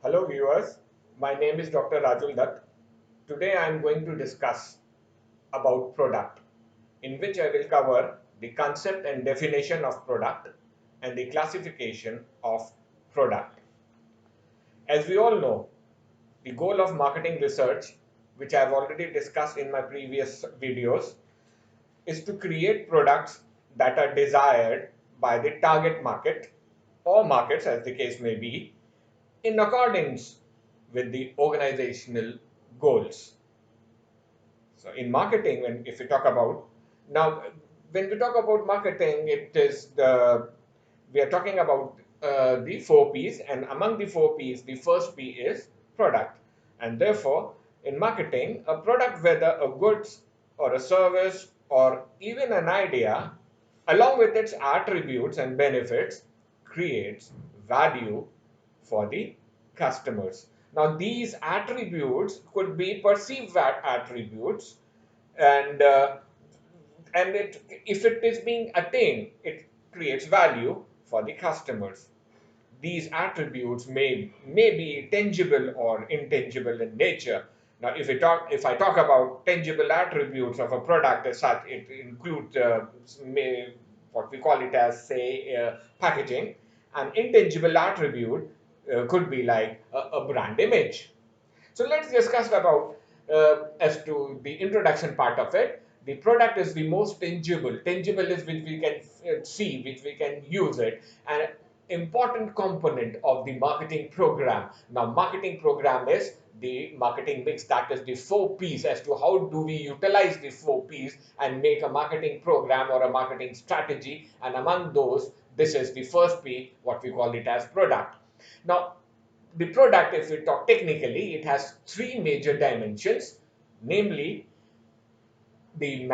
Hello viewers, my name is Dr. Rajul Dutt. Today I am going to discuss about product, in which I will cover the concept and definition of product and the classification of product. As we all know, the goal of marketing research, which I have already discussed in my previous videos, is to create products that are desired by the target market or markets as the case may be in accordance with the organizational goals. So in marketing, when if we talk about now, when we talk about marketing, it is we are talking about the four P's, and among the four P's, the first P is product, and therefore in marketing, a product, whether a goods or a service or even an idea, along with its attributes and benefits, creates value for the customers. Now, these attributes could be perceived attributes, and if it is being attained, it creates value for the customers. These attributes may be tangible or intangible in nature. Now, if I talk about tangible attributes of a product as such, it includes what we call it as, say, packaging. An intangible attribute could be like a brand image. So let's discuss about as to the introduction part of it. The product is the most tangible. Tangible is which we can see, which we can use it, and important component of the marketing program. Now, marketing program is the marketing mix, that is the four P's, as to how do we utilize the four P's and make a marketing program or a marketing strategy. And among those, this is the first P, what we call it as product. Now, the product, if we talk technically, it has three major dimensions, namely the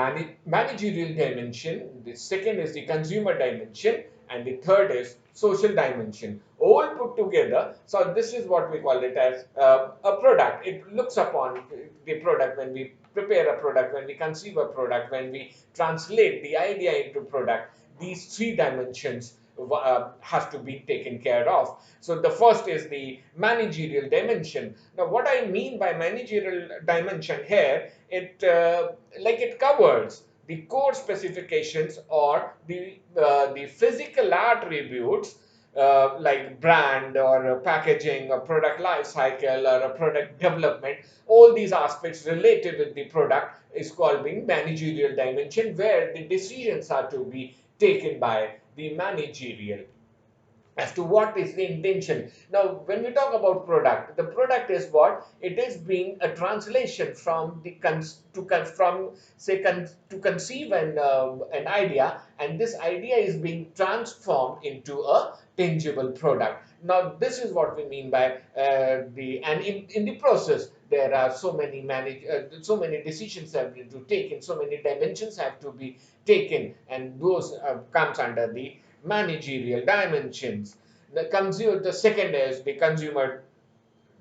managerial dimension, the second is the consumer dimension, and the third is social dimension, all put together. So this is what we call it as a product. It looks upon the product when we prepare a product, when we conceive a product, when we translate the idea into product. These three dimensions has to be taken care of. So the first is the managerial dimension. Now, what I mean by managerial dimension here, it covers the core specifications or the physical attributes like brand or packaging or product life cycle or a product development. All these aspects related with the product is called being managerial dimension, where the decisions are to be taken by the managerial as to what is the intention. Now, when we talk about product, the product is what? It is being a translation from the to conceive an idea, and this idea is being transformed into a tangible product. Now, this is what we mean by in the process there are so many decisions have to be taken, so many dimensions have to be taken, and those comes under the managerial dimensions. The second is the consumer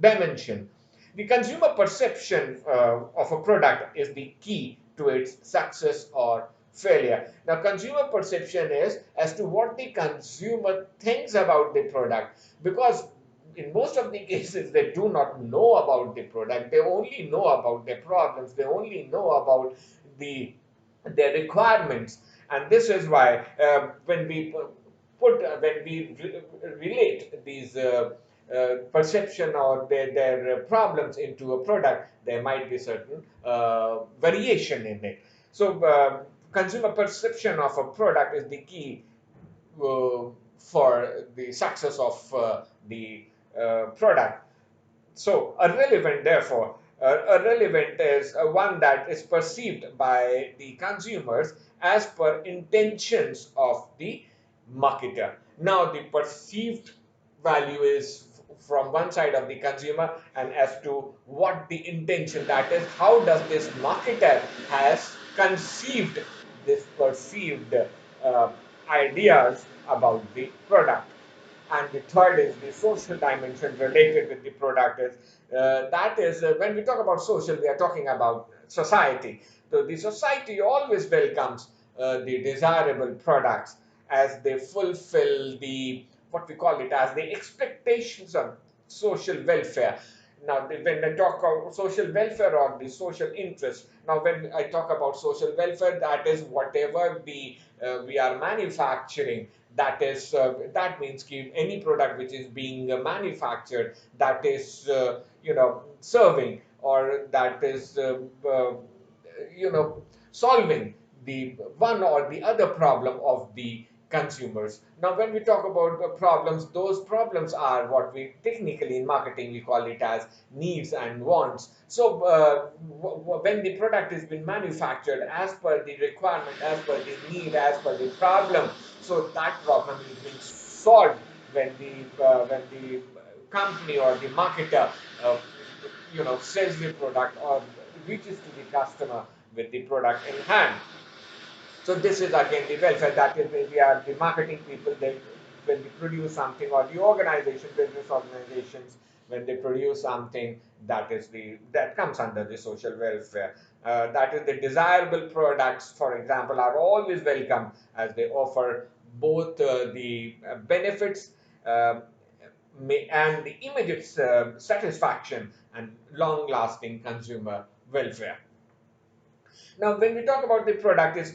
dimension. The consumer perception of a product is the key to its success or failure. Now, consumer perception is as to what the consumer thinks about the product, because in most of the cases they do not know about the product. They only know about their problems. They only know about their requirements, and this is why when we relate these perception or their problems into a product, there might be certain variation in it. So consumer perception of a product is the key for the success of the product. So a relevant, therefore, a relevant is one that is perceived by the consumers as per intentions of the marketer. Now, the perceived value is from one side of the consumer, and as to what the intention, that is, how does this marketer has conceived this perceived ideas about the product. And the third is the social dimension related with the product is that is when we talk about social, we are talking about society. So the society always welcomes the desirable products as they fulfill the what we call it as the expectations of social welfare. Now, when I talk about social welfare or the social interest, now when I talk about social welfare, that is whatever we are manufacturing. That means any product which is being manufactured, that is serving, or that is solving the one or the other problem of the consumers. Now, when we talk about the problems, those problems are what we technically in marketing we call it as needs and wants. So, when the product has been manufactured as per the requirement, as per the need, as per the problem, so that problem is being solved when the company or the marketer uh, sells the product or reaches to the customer with the product in hand. So this is again the welfare. That is, we are the marketing people. They when they produce something, or the organization, business organizations, when they produce something, that comes under the social welfare. That is, the desirable products, for example, are always welcome as they offer both the benefits uh, and the immediate satisfaction and long-lasting consumer welfare. Now, when we talk about the product is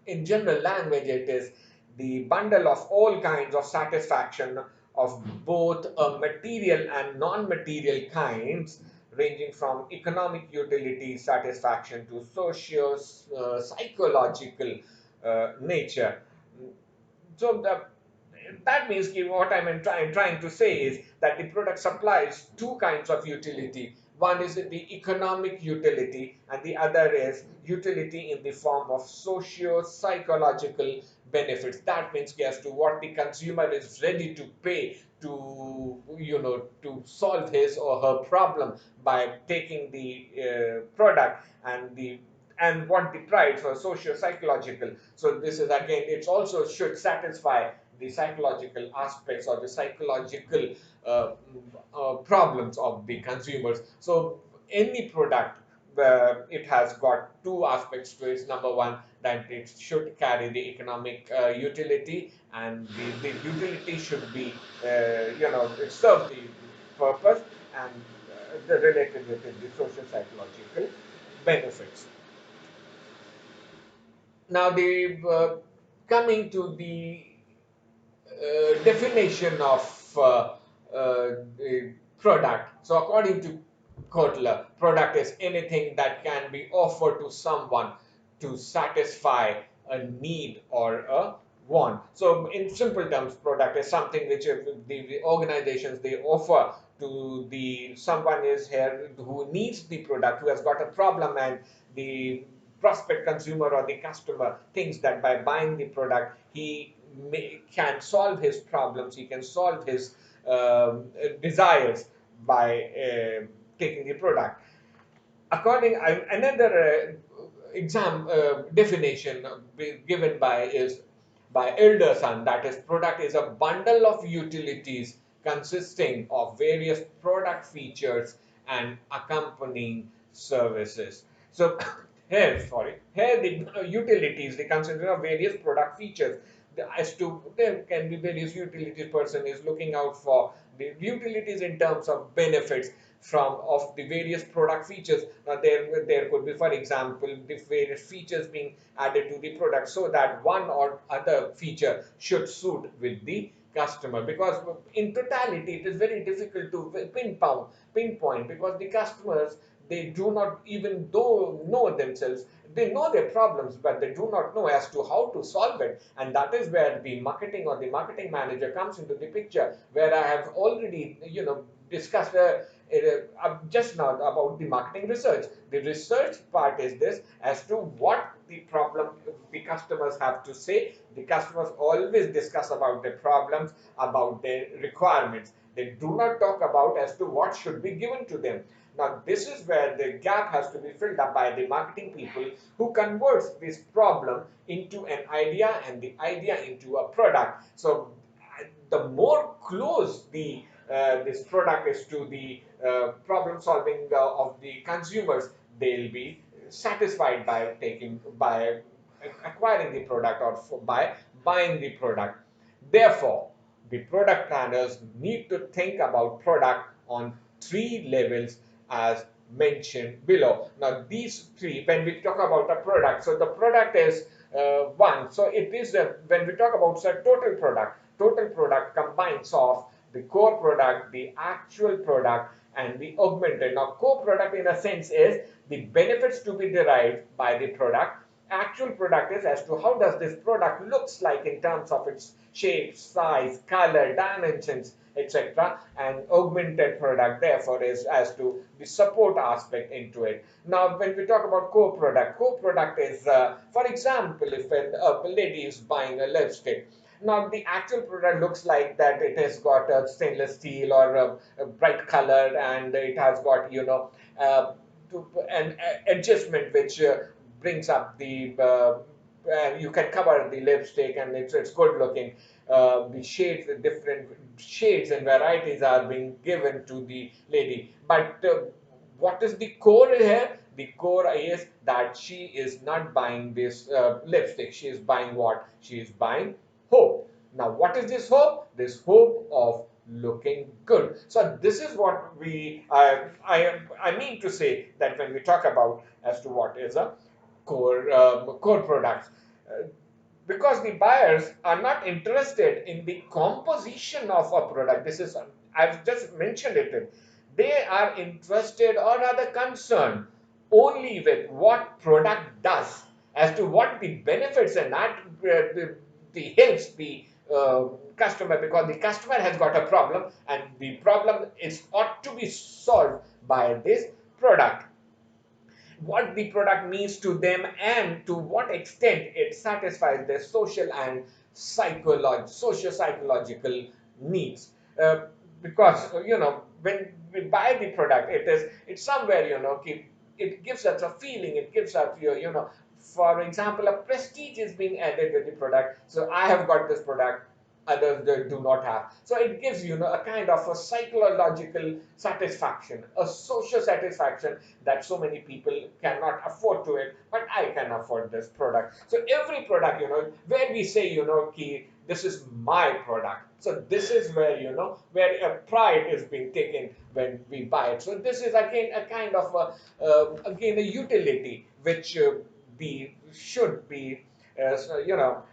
in general language, it is the bundle of all kinds of satisfaction of both material and non-material kinds, ranging from economic utility satisfaction to socio psychological nature. So that means what trying to say is that the product supplies two kinds of utility. One is the economic utility, and the other is utility in the form of socio-psychological benefits. That means as to what the consumer is ready to pay to solve his or her problem by taking the product, and what the price for socio-psychological. So this is again, it also should satisfy the psychological aspects or the psychological uh, problems of the consumers. So any product, it has got two aspects to it. Number one, that it should carry the economic utility, and the utility should be, it serve the purpose, and the related with it, the social psychological benefits. Now, the coming to the definition of the product. So, according to Kotler, product is anything that can be offered to someone to satisfy a need or a want. So, in simple terms, product is something which the organizations they offer to the someone is here who needs the product, who has got a problem, and the prospect consumer or the customer thinks that by buying the product he can solve his problems, he can solve his desires by taking the product. According another definition given by is by Elderson, that is, product is a bundle of utilities consisting of various product features and accompanying services. So here the utilities they consider of various product features. As to there can be various utilities, person is looking out for the utilities in terms of benefits from of the various product features. There could be, for example, the various features being added to the product, so that one or other feature should suit with the customer, because in totality it is very difficult to pinpoint, because the customers, they do not even though know themselves, they know their problems, but they do not know as to how to solve it. And that is where the marketing or the marketing manager comes into the picture, where I have already discussed just now about the marketing research. The research part is this: as to what the problem the customers have to say. The customers always discuss about their problems, about their requirements. They do not talk about as to what should be given to them. Now, this is where the gap has to be filled up by the marketing people, who converts this problem into an idea, and the idea into a product. So, the more close the this product is to the problem solving of the consumers, they'll be satisfied by acquiring the product, or by buying the product. Therefore, the product planners need to think about product on three levels as mentioned below. Now these three, when we talk about a product, so the product is one. So it is when we talk about total product combines of the core product, the actual product, and the augmented. Now core product in a sense is the benefits to be derived by the product. Actual product is as to how does this product looks like in terms of its shape, size, color, dimensions, etc. And augmented product therefore is as to the support aspect into it. Now when we talk about core product is for example if a lady is buying a lipstick. Now the actual product looks like that it has got a stainless steel or a bright color, and it has got uh, an adjustment which brings up the you can cover the lipstick, and it's good looking. The shades, the different shades and varieties are being given to the lady. But what is the core here? The core is that she is not buying this lipstick. She is buying what? She is buying hope. Now, what is this hope? This hope of looking good. So this is what I mean to say that when we talk about as to what is a core products. Uh, because the buyers are not interested in the composition of a product. This is, I've just mentioned it. They are interested or rather concerned only with what product does, as to what the benefits and not the helps the customer, because the customer has got a problem and the problem is ought to be solved by this product, what the product means to them and to what extent it satisfies their social and social psychological needs. Because when we buy the product, it's somewhere it gives us a feeling, it gives us for example, a prestige is being added with the product. So I have got this product, others they do not have. So it gives a kind of a psychological satisfaction, a social satisfaction, that so many people cannot afford to it, but I can afford this product. So every product, where we say, ki, this is my product. So this is where, where a pride is being taken when we buy it. So this is again a kind of again a utility which should be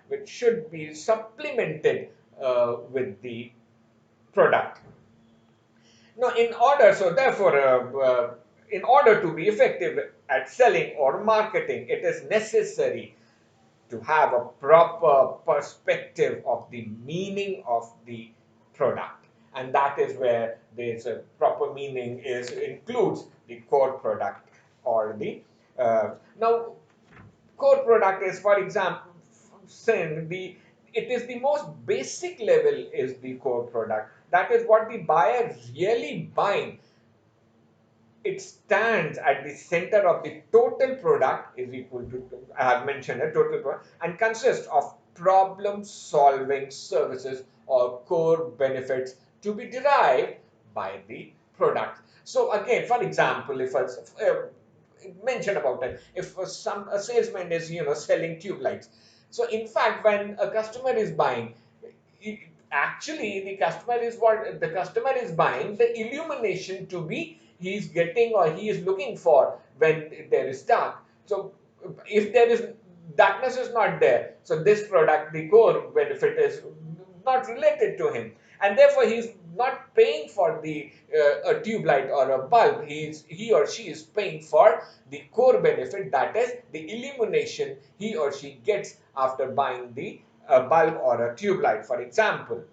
which should be supplemented with the product. Now, in order to be effective at selling or marketing, it is necessary to have a proper perspective of the meaning of the product, and that is where there's a proper meaning is includes the core product or the now core product is, for example, saying it is the most basic level is the core product. That is what the buyer really buying. It stands at the center of the total product is equal to, I have mentioned a total product, and consists of problem solving services or core benefits to be derived by the product. So again, for example, if mention about it, if a salesman is selling tube lights, so in fact when a customer is buying, actually the customer is buying the illumination to be he is getting or he is looking for when there is dark. So if there is darkness is not there, so this product, the core benefit, is not related to him, and therefore he is not paying for the a tube light or a bulb. He or she is paying for the core benefit, that is the illumination he or she gets after buying the bulb or a tube light, for example.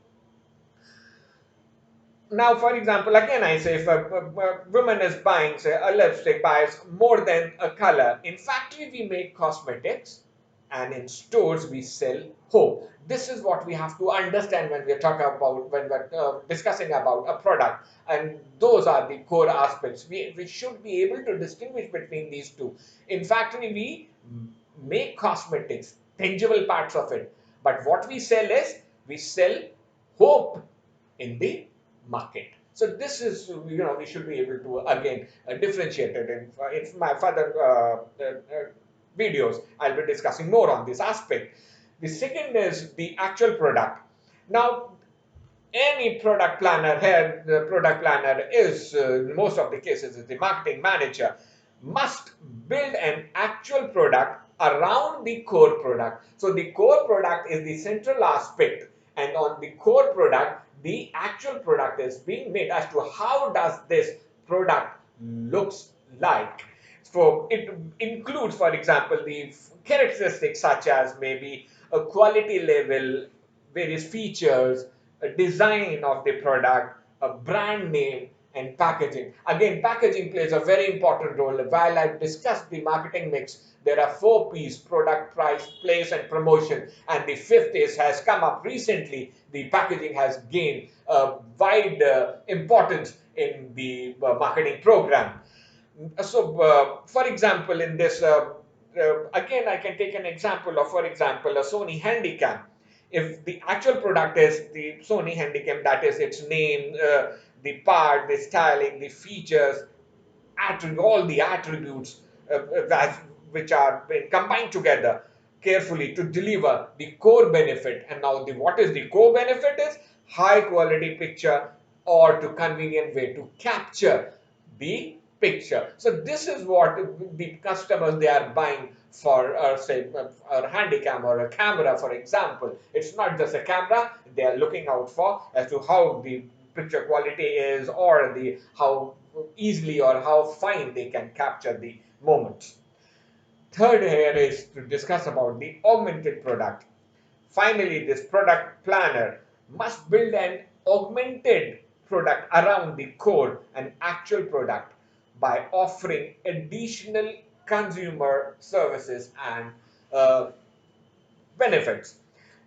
Now, for example, again, I say if a woman is buying, say, a lipstick, buys more than a color. In factory, we make cosmetics, and in stores, we sell hope. This is what we have to understand when we're talking about, when we're discussing about a product. And those are the core aspects. We should be able to distinguish between these two. In factory, we make cosmetics, tangible parts of it. But what we sell is, we sell hope in the market. So this is, we should be able to again differentiate it. In my further videos, I'll be discussing more on this aspect. The second is the actual product. Now, any product planner here, the product planner is, in most of the cases, is the marketing manager, must build an actual product around the core product. So the core product is the central aspect, and on the core product, the actual product is being made as to how does this product looks like. So it includes, for example, the characteristics such as maybe a quality level, various features, a design of the product, a brand name, and packaging. Again, packaging plays a very important role. While I've discussed the marketing mix, there are 4 P's: product, price, place, and promotion. And the fifth is has come up recently. The packaging has gained wide importance in the marketing program. So, for example, in this, again, I can take an example of, for example, a Sony Handycam. If the actual product is the Sony Handycam, that is its name, the part, the styling, the features, all the attributes which are been combined together carefully to deliver the core benefit. And now, what is the core benefit? Is high quality picture or to convenient way to capture the picture. So this is what the customers they are buying for, say, a handycam or a camera, for example. It's not just a camera they are looking out for as to how the picture quality is, or the how easily or how fine they can capture the moments. Third here is to discuss about the augmented product. Finally, this product planner must build an augmented product around the core and actual product by offering additional consumer services and uh, benefits.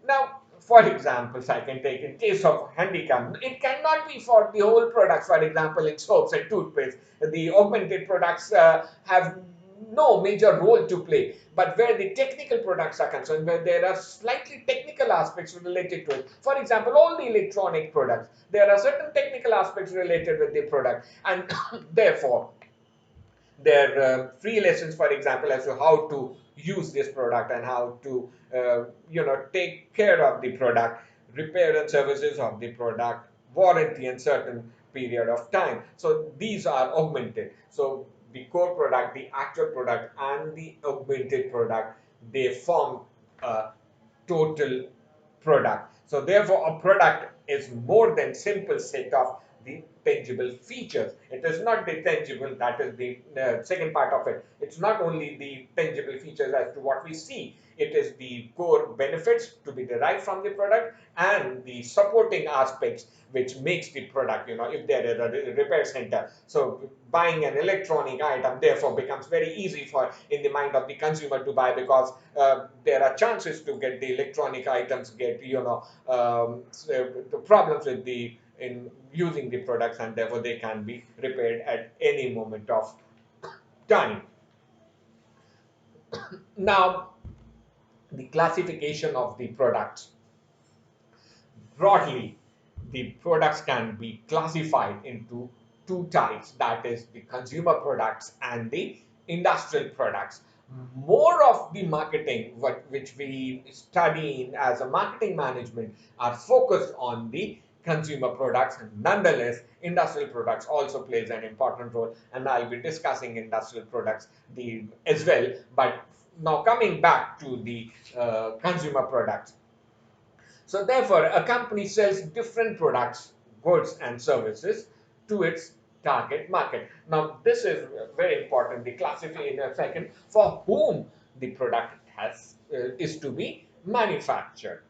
Now, for examples, I can take in case of handicap, it cannot be for the whole products. For example, in soaps and toothpaste, the augmented products have no major role to play. But where the technical products are concerned, where there are slightly technical aspects related to it, for example, all the electronic products, there are certain technical aspects related with the product, and therefore their free lessons, for example, as to how to use this product and how to take care of the product, repair and services of the product, warranty and certain period of time. So these are augmented. So the core product, the actual product, and the augmented product, they form a total product. So therefore, a product is more than simple set of the tangible features. It is not the tangible, that is the second part of it. It's not only the tangible features as to what we see, it is the core benefits to be derived from the product and the supporting aspects which makes the product, if there is a repair center. So buying an electronic item therefore becomes very easy for in the mind of the consumer to buy, because there are chances to get the electronic items get, the problems with the in using the products, and therefore they can be repaired at any moment of time. Now, the classification of the products. Broadly, the products can be classified into 2 types, that is the consumer products and the industrial products. More of the marketing which we study in as a marketing management are focused on the consumer products. Nonetheless, industrial products also plays an important role, and I'll be discussing industrial products as well. But now coming back to the consumer products. So therefore, a company sells different products, goods and services to its target market. Now, this is very important. The classify in a second for whom the product is to be manufactured.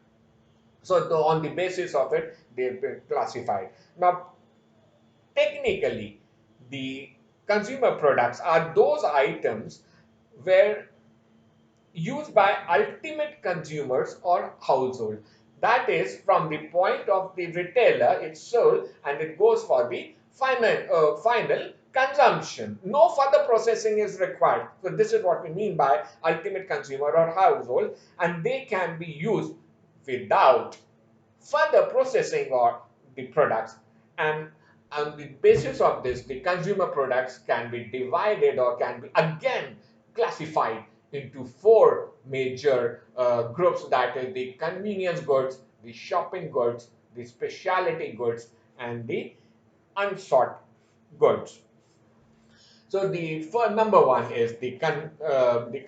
So on the basis of it, they've been classified. Now, technically, the consumer products are those items where used by ultimate consumers or household. That is, from the point of the retailer, it's sold and it goes for the final consumption. No further processing is required. So this is what we mean by ultimate consumer or household, and they can be used without further processing or the products. And on the basis of this, the consumer products can be divided or can be again classified into 4 major groups, that is the convenience goods, the shopping goods, the specialty goods, and the unsought goods. So the for number one is the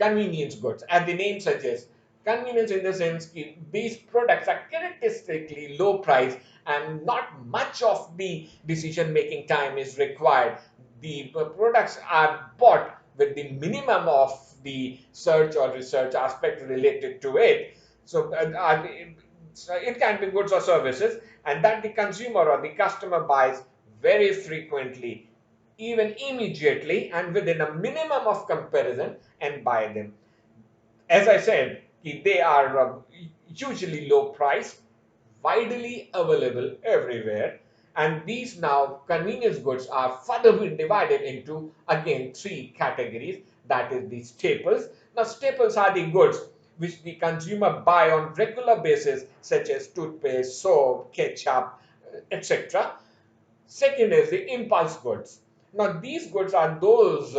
convenience goods. As the name suggests, convenience in the sense these products are characteristically low price and not much of the decision making time is required. The products are bought with the minimum of the search or research aspect related to it. So, so it can be goods or services, and that the consumer or the customer buys very frequently, even immediately, and within a minimum of comparison, and buy them. As I said, they are usually low price, widely available everywhere. And these now convenience goods are further been divided into again three categories. That is the staples. Now, staples are the goods which the consumer buy on regular basis, such as toothpaste, soap, ketchup, etc. Second is the impulse goods. Now, these goods are those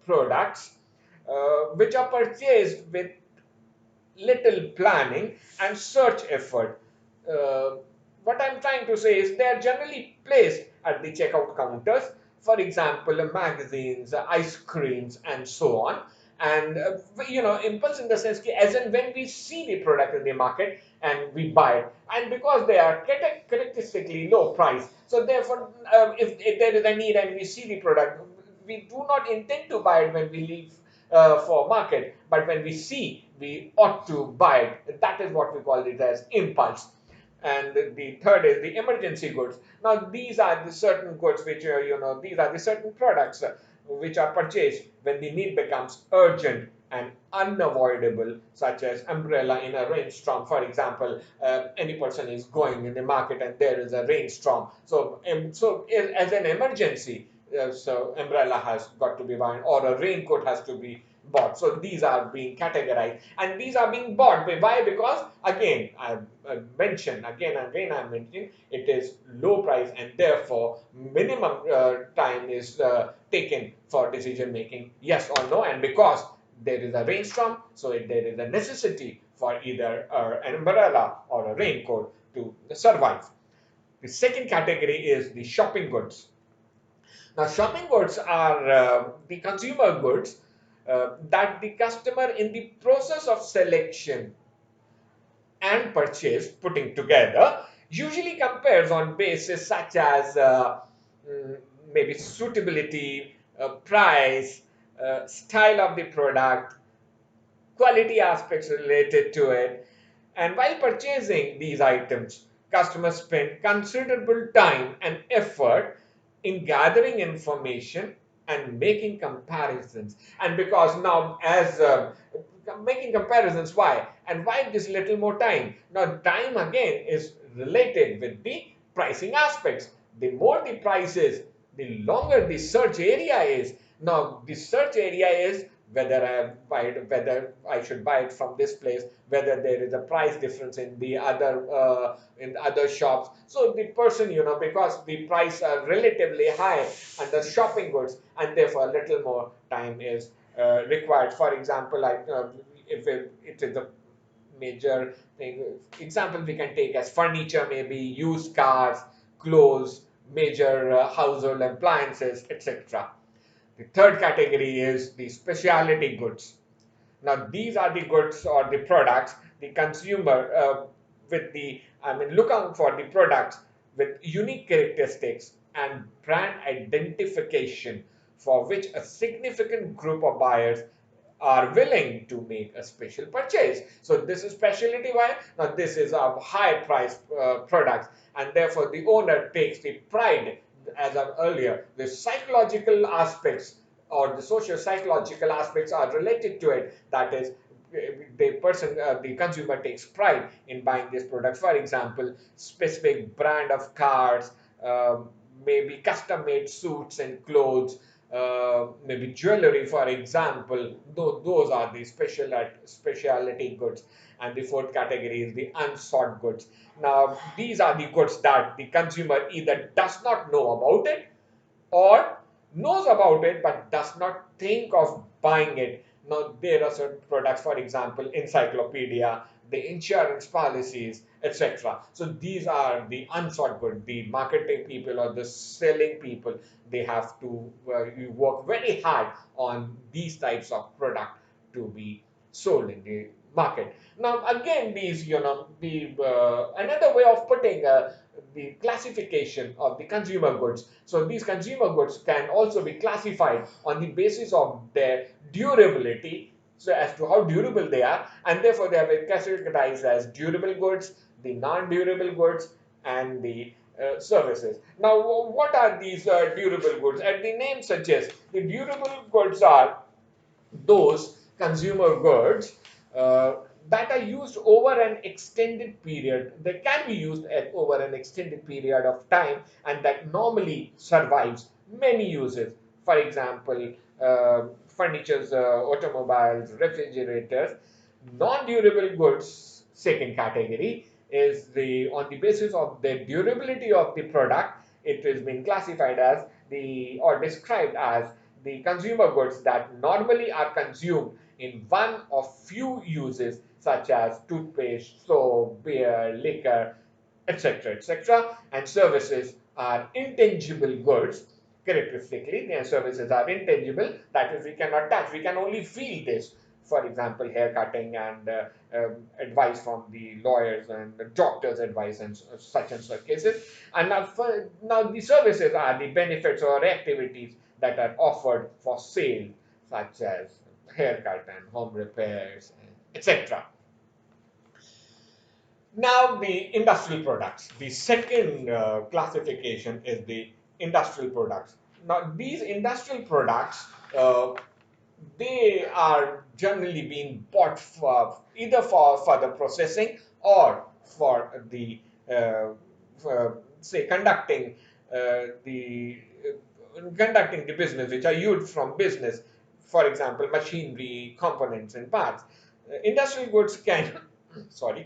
products which are purchased with little planning and search effort. Uh, what I'm trying to say is they are generally placed at the checkout counters, for example, magazines, ice creams, and so on. And impulse in the sense that as and when we see the product in the market and we buy it, and because they are characteristically low price, so therefore, if there is a need and we see the product, we do not intend to buy it when we leave for market, but when we see, we ought to buy it. That is what we call it as impulse. And the third is the emergency goods. Now, these are the certain goods which these are the certain products which are purchased when the need becomes urgent and unavoidable, such as umbrella in a rainstorm. For example, any person is going in the market and there is a rainstorm. So as an emergency, so umbrella has got to be bought, or a raincoat has to be bought. So these are being categorized, and these are being bought. Why? Because again, I mentioned again and again, I mentioned it is low price, and therefore minimum time is taken for decision making, yes or no. And because there is a rainstorm, so there is a necessity for either an umbrella or a raincoat to survive. The second category is the shopping goods. Now, shopping goods are the consumer goods that the customer, in the process of selection and purchase, putting together, usually compares on basis such as mm, maybe suitability, price, style of the product, quality aspects related to it. And while purchasing these items, customers spend considerable time and effort in gathering information and making comparisons. And because now, as making comparisons, why? And why this little more time? Now, time again is related with the pricing aspects. The more the price is, the longer the search area is. Now, the search area is whether I should buy it from this place, whether there is a price difference in other shops. So the person, because the price are relatively high and the shopping goods, and therefore a little more time is required. For example, like if it is a major thing, example we can take as furniture, maybe used cars, clothes, major household appliances, etc. The third category is the specialty goods. Now, these are the goods or the products the consumer looking for the products with unique characteristics and brand identification, for which a significant group of buyers are willing to make a special purchase. So this is specialty. Why? Now, this is a high price product, and therefore the owner takes the pride, as I earlier, the psychological aspects or the social psychological aspects are related to it. That is, the consumer takes pride in buying this product. For example, specific brand of cars, maybe custom made suits and clothes, maybe jewelry, for example. Those are the specialty goods. And the fourth category is the unsought goods. Now, these are the goods that the consumer either does not know about it, or knows about it but does not think of buying it. Now, there are certain products, for example, encyclopedia, the insurance policies, etc. So these are the unsought good. The marketing people or the selling people, they have to you work very hard on these types of product to be sold in the market. Now again, these the another way of putting the classification of the consumer goods. So these consumer goods can also be classified on the basis of their durability, so as to how durable they are, and therefore they have been categorized as durable goods, the non-durable goods, and the services. Now, what are these durable goods? As the name suggests, the durable goods are those consumer goods uh, that are used over an extended period, that can be used over an extended period of time, and that normally survives many uses. For example, furnitures, automobiles, refrigerators. Non-durable goods, second category, is the on the basis of the durability of the product, it is being classified as the or described as the consumer goods that normally are consumed in one of few uses, such as toothpaste, soap, beer, liquor, etc., etc. And services are intangible goods. Characteristically, their services are intangible. That is, we cannot touch. We can only feel this. For example, hair cutting and advice from the lawyers and the doctor's advice and such cases. And now the services are the benefits or activities that are offered for sale, such as haircut and home repairs, etc. Now, the industrial products. The second classification is the industrial products. Now, these industrial products, they are generally being bought for either for further processing or for the say conducting the business, which are used from business. For example, machinery, components, and parts. Industrial goods can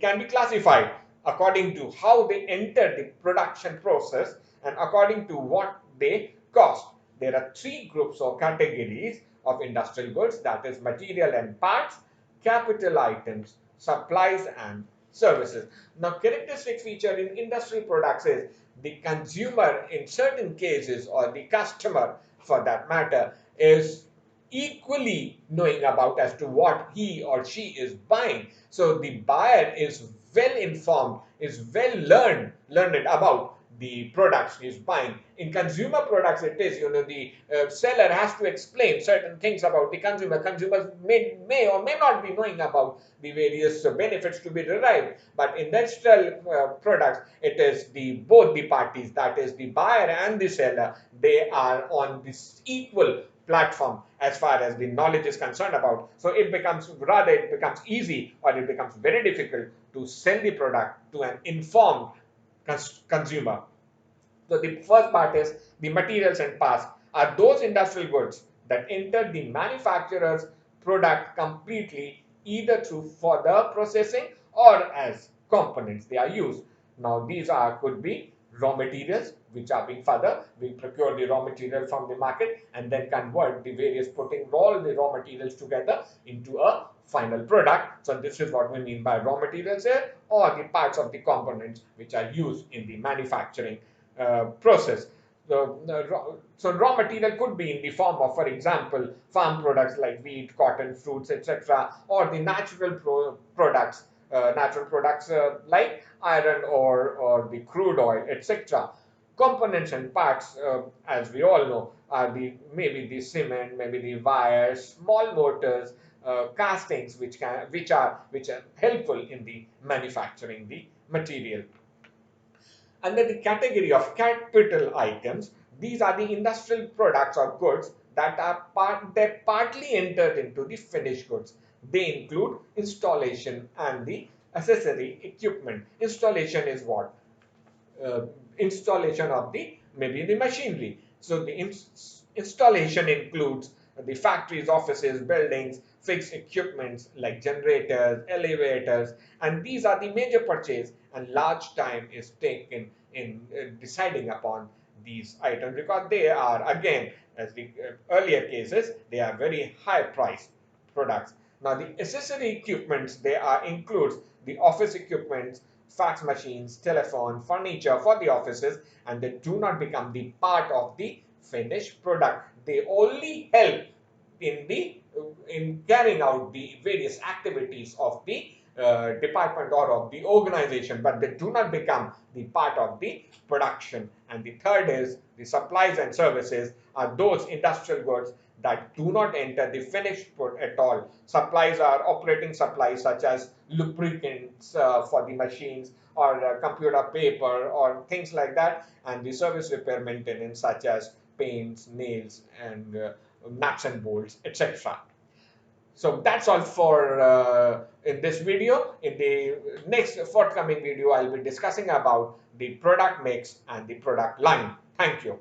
can be classified according to how they enter the production process and according to what they cost. There are three groups or categories of industrial goods, that is material and parts, capital items, supplies, and services. Now, characteristic feature in industrial products is the consumer in certain cases, or the customer for that matter, is equally knowing about as to what he or she is buying. So the buyer is well informed, is well learned about the products he is buying. In consumer products, it is, the seller has to explain certain things about the consumer. Consumers may or may not be knowing about the various benefits to be derived. But in industrial products, it is both the parties, that is the buyer and the seller, they are on this equal platform as far as the knowledge is concerned about. So it becomes easy, or it becomes very difficult to sell the product to an informed consumer. So the first part is the materials and parts are those industrial goods that enter the manufacturer's product completely, either through further processing or as components they are used. Now these could be raw materials, which are being further, we procure the raw material from the market and then convert the various, putting all the raw materials together into a final product. So this is what we mean by raw materials here, or the parts of the components which are used in the manufacturing process. So raw material could be in the form of, for example, farm products like wheat, cotton, fruits, etc., or the natural products like iron ore or the crude oil, etc. Components and parts, as we all know, are maybe the cement, maybe the wires, small motors, castings, which are helpful in the manufacturing the material. Under the category of capital items, these are the industrial products or goods that partly entered into the finished goods. They include installation and the accessory equipment. Installation is what? uh, Installation of maybe the machinery. So the installation includes the factories, offices, buildings, fixed equipments like generators, elevators, and these are the major purchase, and large time is taken in deciding upon these items, because they are, again, as the earlier cases, they are very high priced products. Now the accessory equipments, they are includes the office equipment, fax machines, telephone, furniture for the offices, and they do not become the part of the finished product. They only help in the in carrying out the various activities of the department or of the organization, but they do not become the part of the production. And the third is the supplies and services are those industrial goods that do not enter the finished good at all. Supplies are operating supplies such as lubricants for the machines, or computer paper, or things like that, and the service repair maintenance such as paints, nails, and nuts and bolts, etc. So that's all for in this video. In the next forthcoming video, I'll be discussing about the product mix and the product line. Thank you.